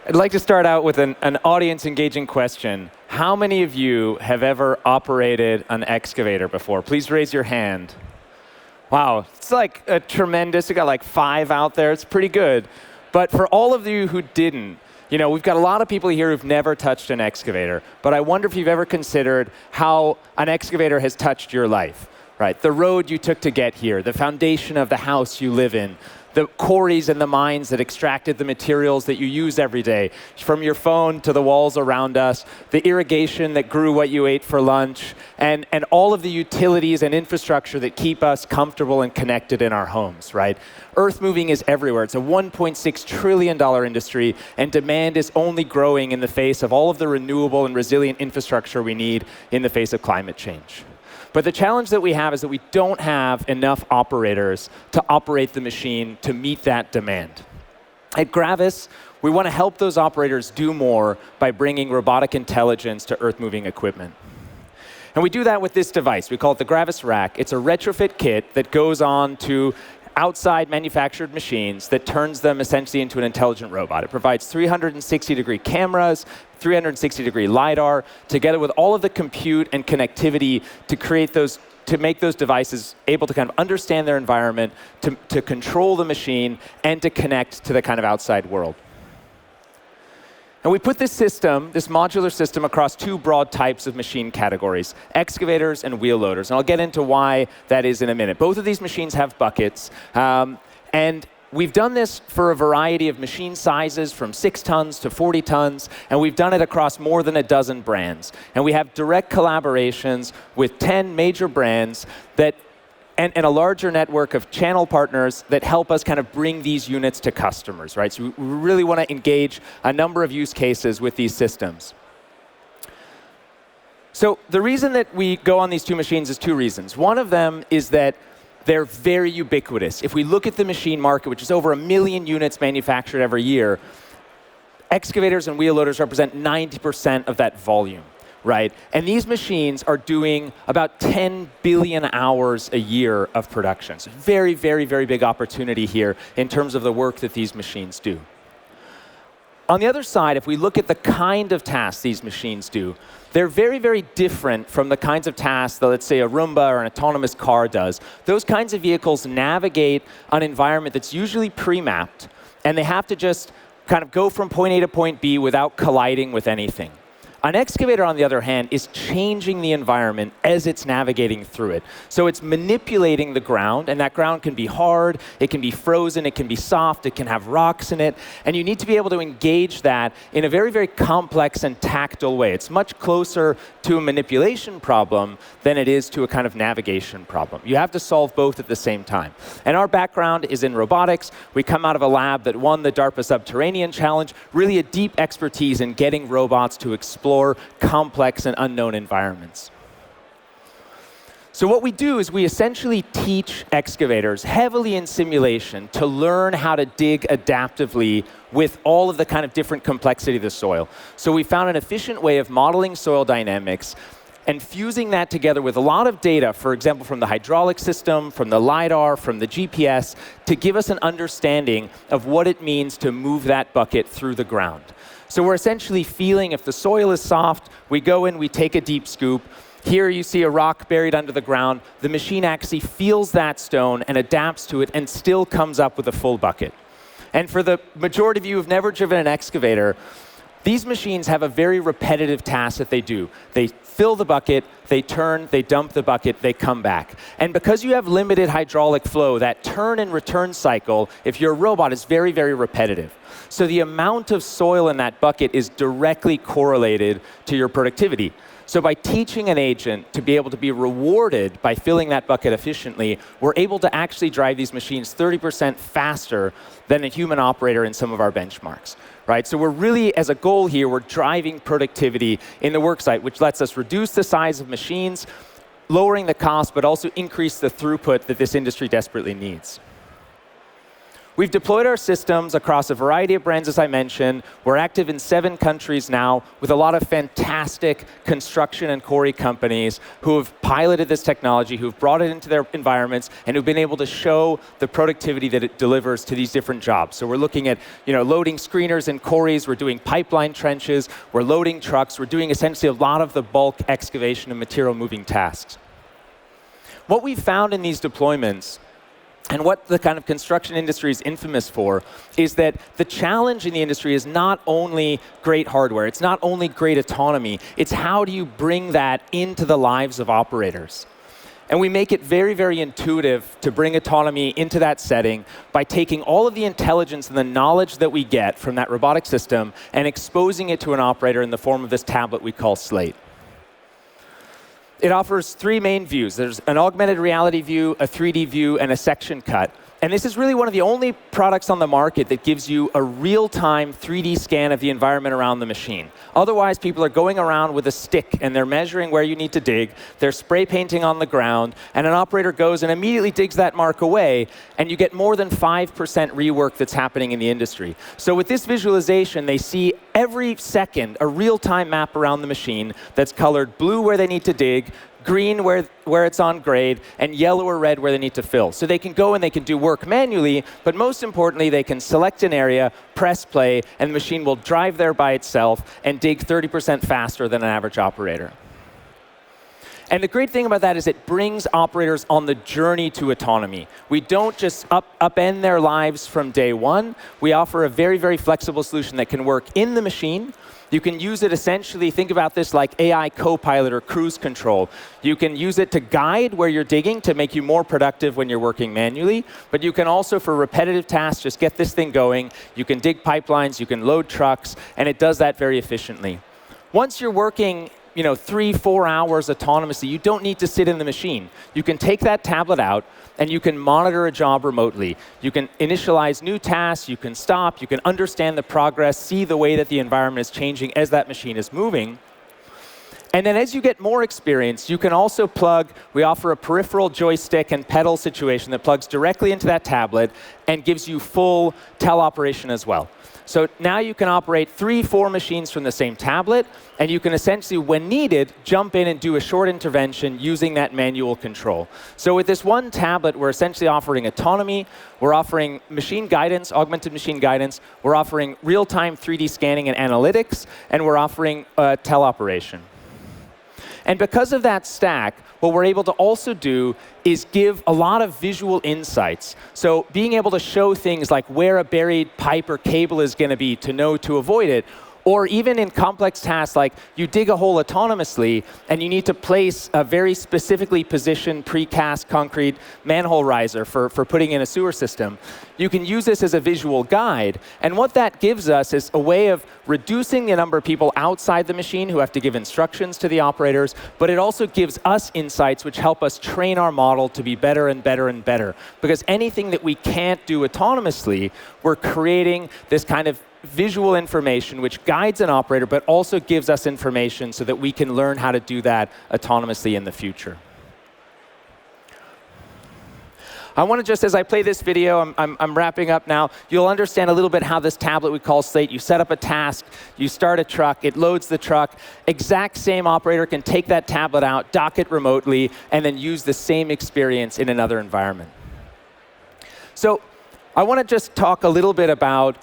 I'd like to start out with an audience-engaging question. How many of you have ever operated an excavator before? Please raise your hand. Wow, it's like a tremendous, we got like 5 out there. It's pretty good. But for all of you who didn't, we've got a lot of people here who've never touched an excavator. But I wonder if you've ever considered how an excavator has touched your life, right? The road you took to get here, the foundation of the house you live in, the quarries and the mines that extracted the materials that you use every day, from your phone to the walls around us, the irrigation that grew what you ate for lunch, and all of the utilities and infrastructure that keep us comfortable and connected in our homes, right? Earth moving is everywhere. It's a $1.6 trillion industry, and demand is only growing in the face of all of the renewable and resilient infrastructure we need in the face of climate change. But the challenge that we have is that we don't have enough operators to operate the machine to meet that demand. At Gravis, we want to help those operators do more by bringing robotic intelligence to earth-moving equipment. And we do that with this device. We call it the Gravis Rack. It's a retrofit kit that goes on to outside manufactured machines that turns them essentially into an intelligent robot. It provides 360-degree cameras, 360-degree LiDAR, together with all of the compute and connectivity to make those devices able to kind of understand their environment, to control the machine, and to connect to the kind of outside world. And we put this system, this modular system, across 2 broad types of machine categories, excavators and wheel loaders. And I'll get into why that is in a minute. Both of these machines have buckets. And we've done this for a variety of machine sizes, from 6 tons to 40 tons. And we've done it across more than a dozen brands. And we have direct collaborations with 10 major brands and a larger network of channel partners that help us kind of bring these units to customers, right? So we really want to engage a number of use cases with these systems. So the reason that we go on these 2 machines is 2 reasons. One of them is that they're very ubiquitous. If we look at the machine market, which is over 1 million units manufactured every year, excavators and wheel loaders represent 90% of that volume. Right? And these machines are doing about 10 billion hours a year of production. So very, very, very big opportunity here in terms of the work that these machines do. On the other side, if we look at the kind of tasks these machines do, they're very, very different from the kinds of tasks that, let's say, a Roomba or an autonomous car does. Those kinds of vehicles navigate an environment that's usually pre-mapped, and they have to just kind of go from point A to point B without colliding with anything. An excavator, on the other hand, is changing the environment as it's navigating through it. So it's manipulating the ground, and that ground can be hard, it can be frozen, it can be soft, it can have rocks in it, and you need to be able to engage that in a very, very complex and tactile way. It's much closer to a manipulation problem than it is to a kind of navigation problem. You have to solve both at the same time. And our background is in robotics. We come out of a lab that won the DARPA Subterranean Challenge, really a deep expertise in getting robots to explore complex and unknown environments. So what we do is we essentially teach excavators heavily in simulation to learn how to dig adaptively with all of the kind of different complexity of the soil. So we found an efficient way of modeling soil dynamics and fusing that together with a lot of data, for example, from the hydraulic system, from the LiDAR, from the GPS, to give us an understanding of what it means to move that bucket through the ground. So we're essentially feeling if the soil is soft, we go in, we take a deep scoop. Here you see a rock buried under the ground. The machine actually feels that stone and adapts to it and still comes up with a full bucket. And for the majority of you who've never driven an excavator, these machines have a very repetitive task that they do. They fill the bucket, they turn, they dump the bucket, they come back. And because you have limited hydraulic flow, that turn and return cycle, if you're a robot, is very, very repetitive. So the amount of soil in that bucket is directly correlated to your productivity. So by teaching an agent to be able to be rewarded by filling that bucket efficiently, we're able to actually drive these machines 30% faster than a human operator in some of our benchmarks. Right? So we're really, as a goal here, we're driving productivity in the worksite, which lets us reduce the size of machines, lowering the cost, but also increase the throughput that this industry desperately needs. We've deployed our systems across a variety of brands, as I mentioned. We're active in 7 countries now with a lot of fantastic construction and quarry companies who have piloted this technology, who've brought it into their environments, and who've been able to show the productivity that it delivers to these different jobs. So we're looking at loading screeners in quarries, we're doing pipeline trenches, we're loading trucks, we're doing essentially a lot of the bulk excavation and material moving tasks. What we've found in these deployments, and what the kind of construction industry is infamous for, is that the challenge in the industry is not only great hardware, it's not only great autonomy, it's how do you bring that into the lives of operators. And we make it very, very intuitive to bring autonomy into that setting by taking all of the intelligence and the knowledge that we get from that robotic system and exposing it to an operator in the form of this tablet we call Slate. It offers 3 main views. There's an augmented reality view, a 3D view, and a section cut. And this is really one of the only products on the market that gives you a real-time 3D scan of the environment around the machine. Otherwise, people are going around with a stick, and they're measuring where you need to dig. They're spray painting on the ground, and an operator goes and immediately digs that mark away, and you get more than 5% rework that's happening in the industry. So with this visualization, they see every second a real-time map around the machine that's colored blue where they need to dig, green where it's on grade, and yellow or red where they need to fill. So they can go and they can do work manually, but most importantly, they can select an area, press play, and the machine will drive there by itself and dig 30% faster than an average operator. And the great thing about that is it brings operators on the journey to autonomy. We don't just upend their lives from day one. We offer a very, very flexible solution that can work in the machine. You can use it essentially, think about this like AI co-pilot or cruise control. You can use it to guide where you're digging to make you more productive when you're working manually, but you can also, for repetitive tasks, just get this thing going. You can dig pipelines, you can load trucks, and it does that very efficiently. Once you're working 3-4 hours autonomously, you don't need to sit in the machine. You can take that tablet out and you can monitor a job remotely. You can initialize new tasks, you can stop, you can understand the progress, see the way that the environment is changing as that machine is moving. And then as you get more experience, you can also we offer a peripheral joystick and pedal situation that plugs directly into that tablet and gives you full teleoperation as well. So now you can operate 3-4 machines from the same tablet, and you can essentially, when needed, jump in and do a short intervention using that manual control. So with this one tablet, we're essentially offering autonomy, we're offering machine guidance, augmented machine guidance, we're offering real-time 3D scanning and analytics, and we're offering teleoperation. And because of that stack, what we're able to also do is give a lot of visual insights. So being able to show things like where a buried pipe or cable is going to be to know to avoid it, or even in complex tasks like you dig a hole autonomously and you need to place a very specifically positioned precast concrete manhole riser for putting in a sewer system. You can use this as a visual guide. And what that gives us is a way of reducing the number of people outside the machine who have to give instructions to the operators, but it also gives us insights which help us train our model to be better and better and better. Because anything that we can't do autonomously, we're creating this kind of visual information which guides an operator, but also gives us information so that we can learn how to do that autonomously in the future. I want to just, as I play this video, I'm wrapping up now, you'll understand a little bit how this tablet we call Slate, you set up a task, you start a truck, it loads the truck, exact same operator can take that tablet out, dock it remotely, and then use the same experience in another environment. So I want to just talk a little bit about,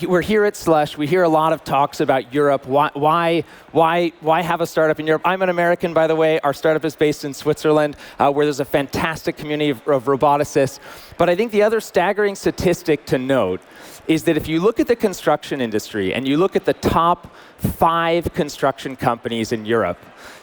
we're here at Slush. We hear a lot of talks about Europe. Why have a startup in Europe? I'm an American, by the way. Our startup is based in Switzerland, where there's a fantastic community of roboticists. But I think the other staggering statistic to note is that if you look at the construction industry and you look at the top 5 construction companies in Europe,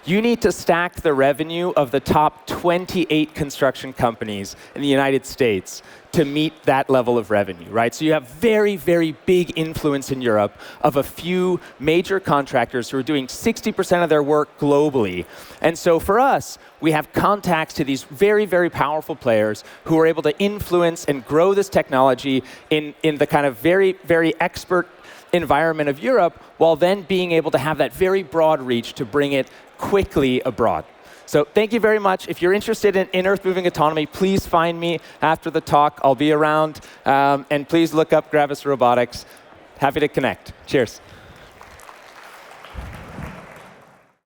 you need to stack the revenue of the top 28 construction companies in the United States to meet that level of revenue, right? So you have very, very big influence in Europe of a few major contractors who are doing 60% of their work globally. And so for us, we have contacts to these very, very powerful players who are able to influence and grow this technology in the kind of very, very expert environment of Europe, while then being able to have that very broad reach to bring it quickly abroad. So thank you very much. If you're interested in Earth moving autonomy, please find me after the talk. I'll be around. And please look up Gravis Robotics. Happy to connect. Cheers.